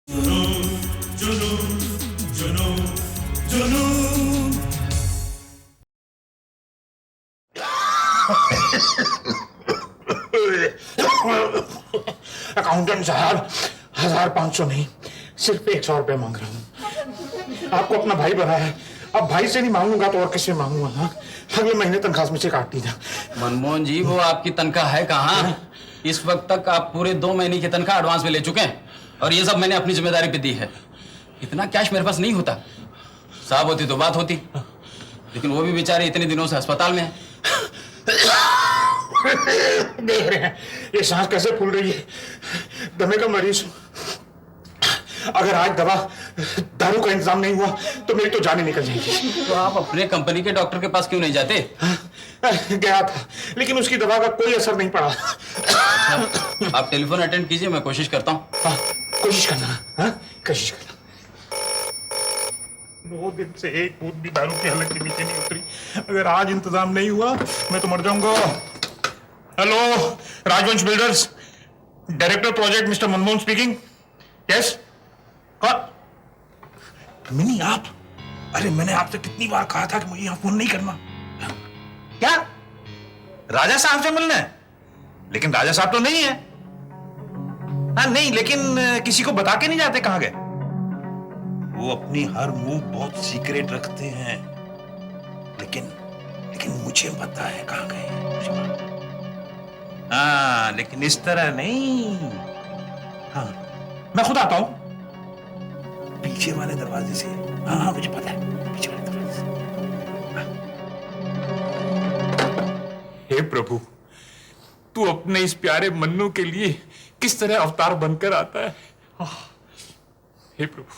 जुनून, जुनून, जुनून, जुनून। अकाउंटेंट साहब, 1500 नहीं, सिर्फ 100 रुपए मांग रहा हूँ। आपको अपना भाई बनाया है, अब भाई से नहीं मांगूंगा तो और किससे मांगूंगा? हाँ, अगले महीने तनख्वाह में से काट दीजिए। मनमोहन जी, वो आपकी तनख्वाह है कहाँ? इस वक्त तक आप पूरे 2 महीने की तनख्वाह एडवांस में ले चुके हैं और ये सब मैंने अपनी जिम्मेदारी पे दी है। इतना कैश मेरे पास नहीं होता। साहब होती तो बात होती, लेकिन वो भी बेचारे इतने दिनों से अस्पताल में है। देख रहे हैं ये सांस कैसे फूल रही है, दमे का मरीज हूं। अगर आज दवा दारू का इंतजाम नहीं हुआ तो मेरी तो जान ही निकल जाएगी। तो आप अपने कंपनी के डॉक्टर के पास क्यों नहीं जाते? गया था, लेकिन उसकी दवा का कोई असर नहीं पड़ा। अच्छा, आप टेलीफोन अटेंड कीजिए, मैं कोशिश करता हूँ। कोशिश करना। हाँ, कोशिश करना। 2 दिन से एक बूंद भी दारू की हालत के नीचे नहीं उतरी। अगर आज इंतजाम नहीं हुआ मैं तो मर जाऊंगा। हेलो, राजवंश builders, director project mister Manmohan speaking. Yes, mini आप? अरे मैंने आपसे कितनी बार कहा था कि मुझे यहाँ फोन नहीं करना। क्या राजा साहब से मिलना है? लेकिन राजा साहब तो नहीं है। हाँ नहीं, लेकिन किसी को बता के नहीं जाते कहां गए? वो अपनी हर मूव बहुत सीक्रेट रखते हैं, लेकिन मुझे पता है कहां गए। हाँ, लेकिन इस तरह नहीं। हाँ, मैं खुद आता हूं पीछे वाले दरवाजे से। हाँ, मुझे पता है, पीछे वाले दरवाजे से। हे प्रभु, तू अपने इस प्यारे मन्नू के लिए किस तरह अवतार बनकर आता है। हे प्रभु।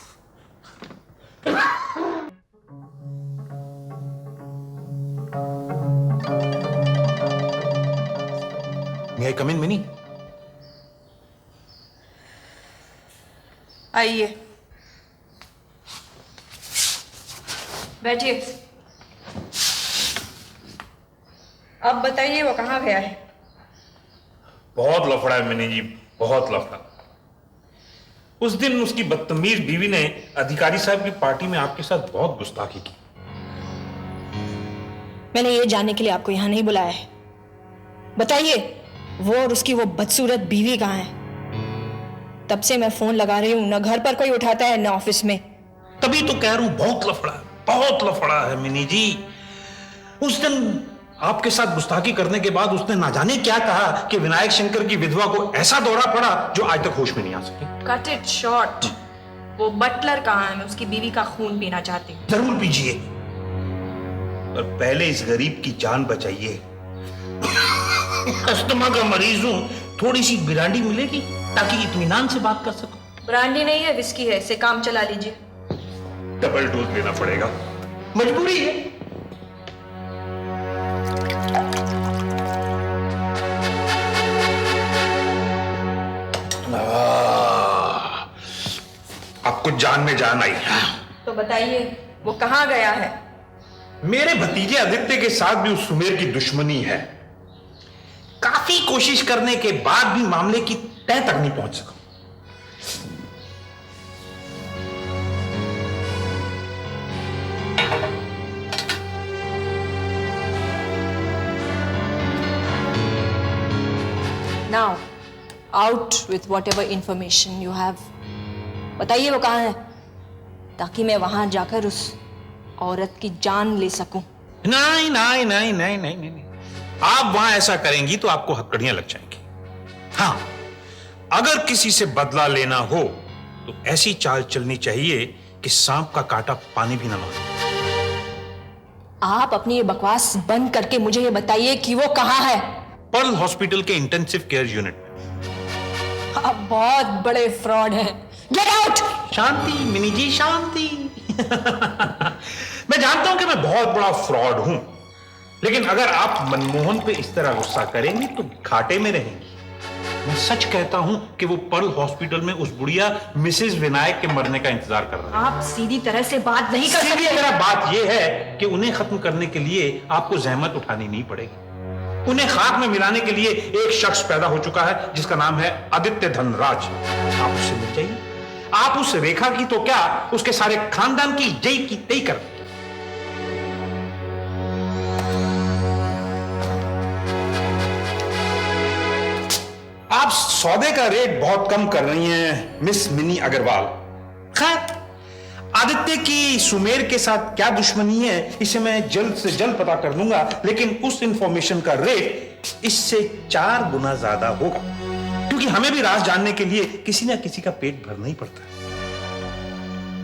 May I come in, mini? आइए, बैठिए। अब बताइए वो कहाँ गया है? बहुत लफड़ा है मिनी जी, बहुत लफड़ा। उस दिन उसकी बदतमीज बीवी ने अधिकारी साहब की पार्टी में आपके साथ बहुत गुस्ताखी की। मैंने ये जानने के लिए आपको यहाँ नहीं बुलाया है। बताइए, वो और उसकी वो बदसूरत बीवी कहाँ है? तब से मैं फोन लगा रही हूँ, न घर पर कोई उठाता है न ऑफिस में। तभी तो कह रहा हूं बहुत लफड़ा है मिनी जी। उस दिन आपके साथ गुस्ताखी करने के बाद उसने ना जाने क्या कहा कि विनायक शंकर की विधवा को ऐसा दौरा पड़ा जो आज तक होश में नहीं आ सकी। Cut it short. वो बटलर कहाँ है? मैं उसकी बीवी का खून पीना चाहती हूँ। जरूर पीजिए, पर पहले इस गरीब की जान बचाइए। अस्थमा का मरीज हूं, थोड़ी सी ब्रांडी मिलेगी ताकि इत्मीनान से बात कर सकूं। ब्रांडी नहीं है, विस्की है। इसे काम चला लीजिए। डबल डोज लेना पड़ेगा, मजबूरी है। आपको जान में जान आई। तो बताइए वो कहाँ गया है? मेरे भतीजे आदित्य के साथ भी उस सुमेर की दुश्मनी है। काफी कोशिश करने के बाद भी मामले की तह तक नहीं पहुंच सका। Now, out with whatever information you have. बताइए वो कहाँ है, ताकि मैं वहां जाकर उस औरत की जान ले सकूं। नहीं नहीं नहीं नहीं नहीं नहीं, आप वहां ऐसा करेंगी तो आपको हथकड़ियां लग जाएंगी। हाँ, अगर किसी से बदला लेना हो तो ऐसी चाल चलनी चाहिए कि सांप का कांटा पानी भी ना मारे। आप अपनी ये बकवास बंद करके मुझे ये बताइए कि वो कहाँ है। पर्ल हॉस्पिटल के इंटेंसिव केयर यूनिट। आप बहुत बड़े फ्रॉड हैं। Get out. शांति मिनी जी, शांति। मैं जानता हूं कि मैं बहुत बड़ा फ्रॉड हूं, लेकिन अगर आप मनमोहन पे इस तरह गुस्सा करेंगी तो घाटे में रहेंगी। मैं सच कहता हूं कि वो पर्ल हॉस्पिटल में उस बुढ़िया मिसेस विनायक के मरने का इंतजार कर रहा है। आप सीधी तरह से बात नहीं कर सीधी सकते। तरह बात यह है कि उन्हें खत्म करने के लिए आपको जहमत उठानी नहीं पड़ेगी। उन्हें खाक में मिलाने के लिए एक शख्स पैदा हो चुका है जिसका नाम है आदित्य धनराज। आप उससे मिल जाइए, आप उस रेखा की तो क्या, उसके सारे खानदान की जय की तय कर दी। आप सौदे का रेट बहुत कम कर रही हैं मिस मिनी अग्रवाल। खैर, आदित्य की सुमेर के साथ क्या दुश्मनी है इसे मैं जल्द से जल्द पता कर लूंगा, लेकिन उस इंफॉर्मेशन का रेट इससे 4 गुना ज्यादा होगा, क्योंकि हमें भी राज जानने के लिए किसी ना किसी का पेट भरना ही पड़ता है।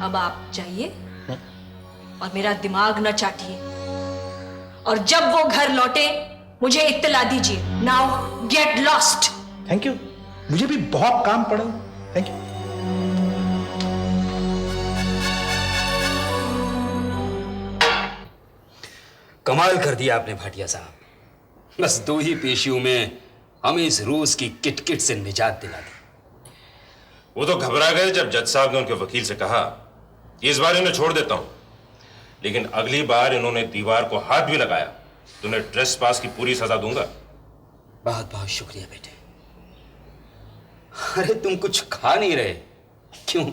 अब आप जाइए और मेरा दिमाग न चाटिए, और जब वो घर लौटे मुझे इत्तला दीजिए। Now get lost. Thank you, मुझे भी बहुत काम पड़ा। Thank you. कमाल कर दिया आपने भाटिया साहब। बस 2 ही पेशियों में हमें इस रूस की किटकिट से निजात दिला दी। वो तो घबरा गए जब जज साहब ने उनके वकील से कहा कि इस बार इन्हें छोड़ देता हूं, लेकिन अगली बार इन्होंने दीवार को हाथ भी लगाया तो उन्हें ट्रेस पास की पूरी सजा दूंगा। बहुत बहुत शुक्रिया बेटे। अरे तुम कुछ खा नहीं रहे? क्यों,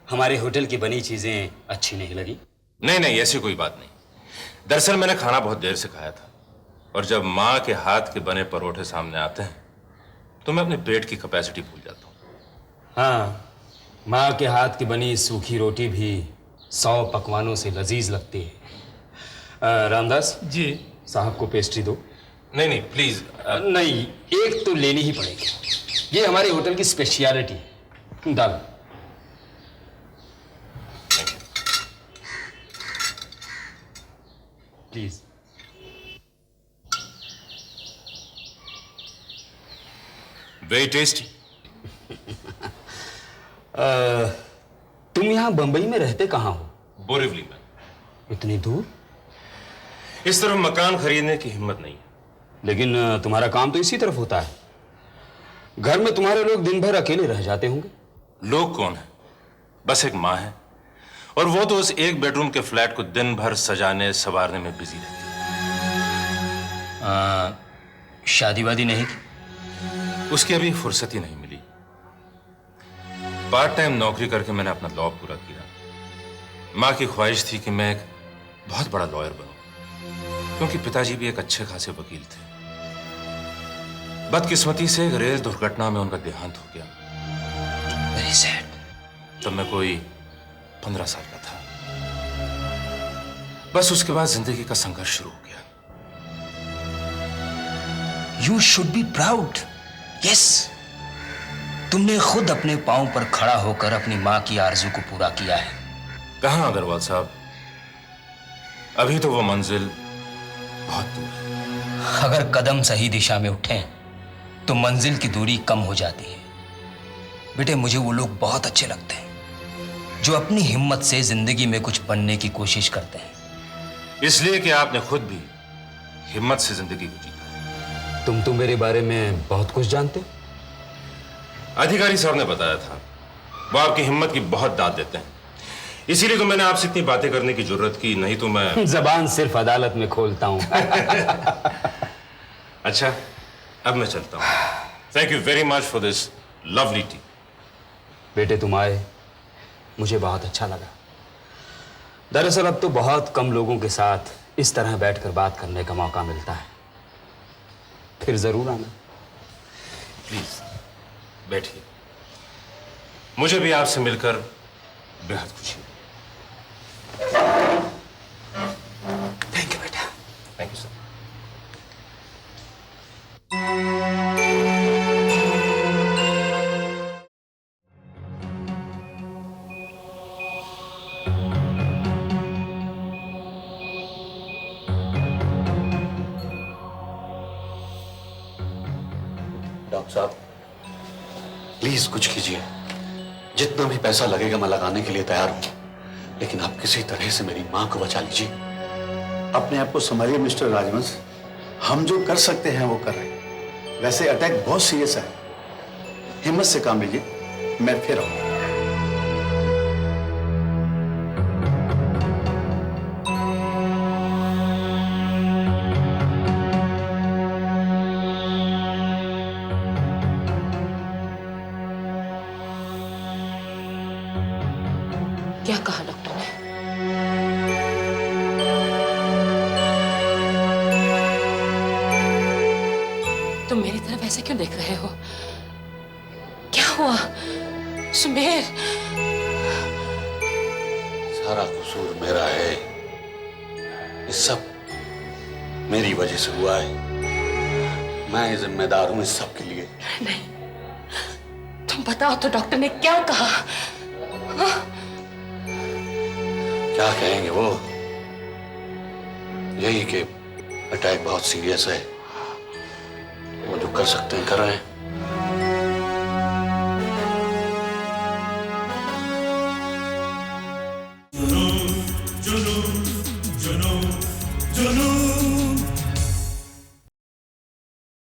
हमारे होटल की बनी चीजें अच्छी नहीं लगी? नहीं नहीं, ऐसी कोई बात नहीं। दरअसल मैंने खाना बहुत देर से खाया था, और जब माँ के हाथ के बने परोठे सामने आते हैं तो मैं अपने पेट की कैपेसिटी भूल जाता हूँ। हाँ, माँ के हाथ की बनी सूखी रोटी भी 100 पकवानों से लजीज लगती है। रामदास जी साहब को पेस्ट्री दो। नहीं नहीं प्लीज। नहीं, एक तो लेनी ही पड़ेगी, ये हमारे होटल की स्पेशलिटी है। दाल। प्लीज। Very tasty. तुम यहाँ बंबई में रहते कहाँ हो? बोरिवली में। इतनी दूर? इस तरफ मकान खरीदने की हिम्मत नहीं है। लेकिन तुम्हारा काम तो इसी तरफ होता है। घर में तुम्हारे लोग दिन भर अकेले रह जाते होंगे। लोग कौन है? बस एक माँ है, और वो तो उस एक बेडरूम के फ्लैट को दिन भर सजाने संवारने में बिजी रहती है। शादी वादी नहीं की? उसकी अभी फुर्सत ही नहीं मिली। पार्ट टाइम नौकरी करके मैंने अपना लॉ पूरा किया। माँ की ख्वाहिश थी कि मैं एक बहुत बड़ा लॉयर बनूं, क्योंकि पिताजी भी एक अच्छे खासे वकील थे। बदकिस्मती से एक रेल दुर्घटना में उनका देहांत हो गया। Very sad. तब मैं कोई 15 साल का था। बस उसके बाद जिंदगी का संघर्ष शुरू हो गया। You should be proud. Yes, तुमने खुद अपने पांव पर खड़ा होकर अपनी माँ की आरज़ू को पूरा किया है। कहां अग्रवाल साहब, अभी तो वो मंजिल बहुत दूर है। अगर कदम सही दिशा में उठें तो मंजिल की दूरी कम हो जाती है। बेटे, मुझे वो लोग बहुत अच्छे लगते हैं जो अपनी हिम्मत से जिंदगी में कुछ बनने की कोशिश करते हैं। इसलिए कि आपने खुद भी हिम्मत से जिंदगी को जीता। तुम तो मेरे बारे में बहुत कुछ जानते हो। अधिकारी साहब ने बताया था, वो आपकी हिम्मत की बहुत दाद देते हैं। इसीलिए तो मैंने आपसे इतनी बातें करने की जरूरत की, नहीं तो मैं जबान सिर्फ अदालत में खोलता हूं। अच्छा, अब मैं चलता हूं। Thank you very much for this lovely T. बेटे, तुम आए, मुझे बहुत अच्छा लगा। दरअसल अब तो बहुत कम लोगों के साथ इस तरह बैठकर बात करने का मौका मिलता है। फिर जरूर आना। प्लीज बैठिए, मुझे भी आपसे मिलकर बेहद खुशी हुई। थैंक यू बेटा। Thank you sir. डॉक्टर साहब, प्लीज कुछ कीजिए। जितना भी पैसा लगेगा मैं लगाने के लिए तैयार हूं, लेकिन आप किसी तरह से मेरी मां को बचा लीजिए। अपने आप को संभालिए मिस्टर राजवंश, हम जो कर सकते हैं वो कर रहे हैं। वैसे अटैक बहुत सीरियस है, हिम्मत से काम लीजिए, मैं फिर आऊंगा। क्या कहा डॉक्टर ने? तुम मेरी तरफ ऐसे क्यों देख रहे हो? क्या हुआ सुमेर? सारा कसूर मेरा है। ये सब मेरी वजह से हुआ है। मैं जिम्मेदार हूं इस सब के लिए। नहीं, तुम बताओ तो डॉक्टर ने क्या कहा? हाँ? क्या कहेंगे वो? यही कि अटैक बहुत सीरियस है। वो जो कर सकते हैं कर रहे हैं।